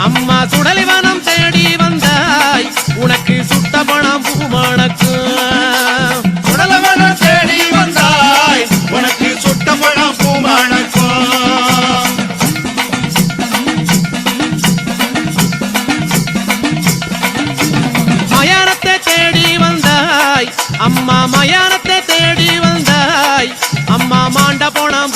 அம்மா சுடலிவனம் தேடி வந்தாய் உனக்கு சுட்ட பணம் பூமணக்கும் சுடலிவனம் தேடி வந்தாய் உனக்கு சுட்ட பணம் பூமணக்கும் மயானத்தை தேடி வந்தாய் அம்மா மயானத்தை தேடி வந்தாய் அம்மா மாண்ட போனாம்